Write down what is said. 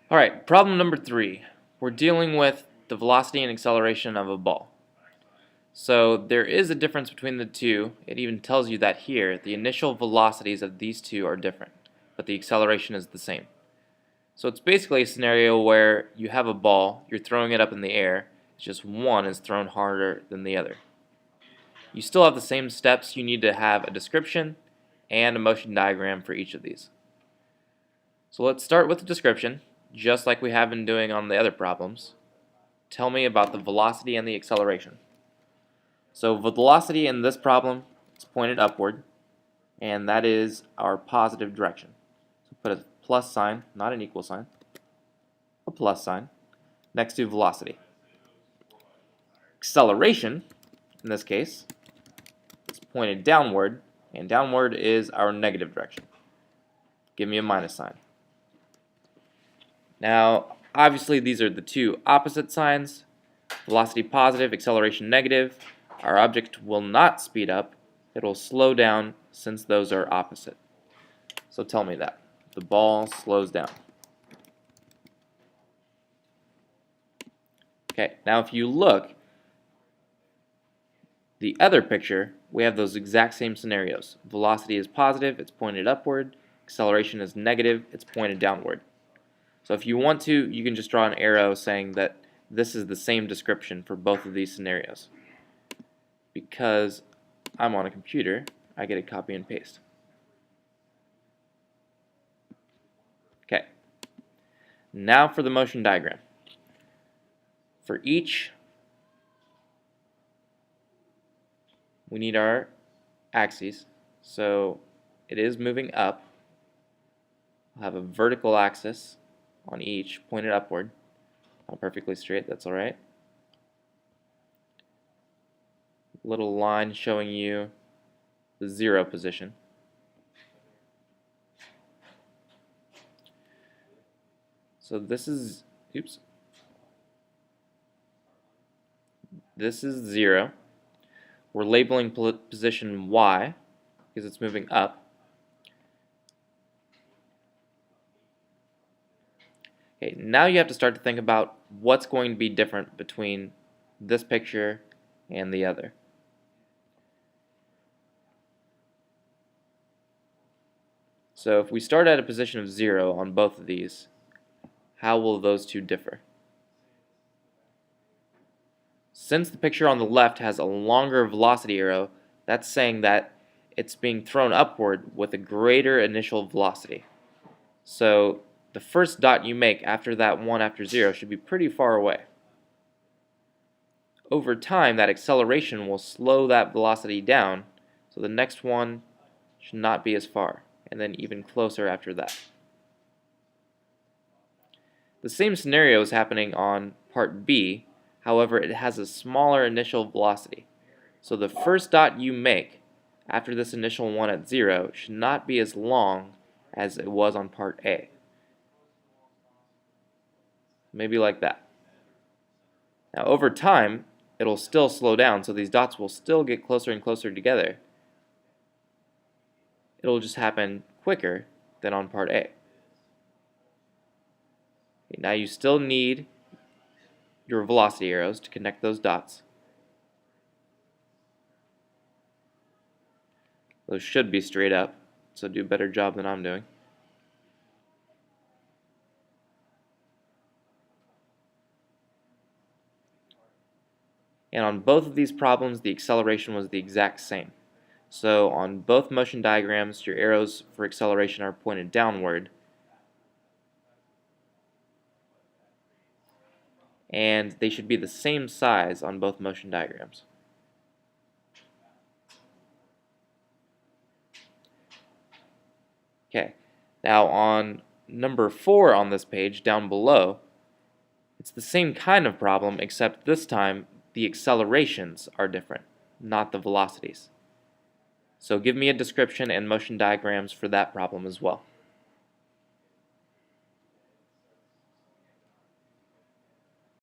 Alright, problem number 3. We're dealing with the velocity and acceleration of a ball. So there is a difference between the two. It even tells you that here. The initial velocities of these two are different, but the acceleration is the same. So it's basically a scenario where you have a ball, you're throwing it up in the air, it's just one is thrown harder than the other. You still have the same steps. You need to have a description and a motion diagram for each of these. So let's start with the description, just like we have been doing on the other problems. Tell me about the velocity and the acceleration. So velocity in this problem is pointed upward, and that is our positive direction. So put a plus sign, not an equal sign, a plus sign, next to velocity. Acceleration, in this case, is pointed downward, and downward is our negative direction. Give me a minus sign. Now, obviously these are the two opposite signs. Velocity positive, acceleration negative. Our object will not speed up, it will slow down since those are opposite. So tell me that. The ball slows down. Okay, now if you look, the other picture, we have those exact same scenarios. Velocity is positive, it's pointed upward. Acceleration is negative, it's pointed downward. So if you want to, you can just draw an arrow saying that this is the same description for both of these scenarios. Because I'm on a computer, I get to copy and paste. Okay. Now for the motion diagram. For each, we need our axes. So it is moving up. I'll have a vertical axis on each, pointed upward. Not perfectly straight, that's alright. Little line showing you the 0 position. So this is, this is 0. We're labeling position Y because it's moving up. Okay, now you have to start to think about what's going to be different between this picture and the other. So if we start at a position of 0 on both of these, how will those two differ? Since the picture on the left has a longer velocity arrow, that's saying that it's being thrown upward with a greater initial velocity. So the first dot you make after that 1 after 0 should be pretty far away. Over time, that acceleration will slow that velocity down, so the next one should not be as far, and then even closer after that. The same scenario is happening on part B, however it has a smaller initial velocity. So the first dot you make after this initial one at 0 should not be as long as it was on part A. Maybe like that. Now over time, it'll still slow down, so these dots will still get closer and closer together. It'll just happen quicker than on part A. Okay, now you still need your velocity arrows to connect those dots. Those should be straight up, so do a better job than I'm doing. And on both of these problems, the acceleration was the exact same. So on both motion diagrams, your arrows for acceleration are pointed downward. And they should be the same size on both motion diagrams. Okay, now on number 4 on this page, down below, it's the same kind of problem, except this time the accelerations are different, not the velocities. So give me a description and motion diagrams for that problem as well.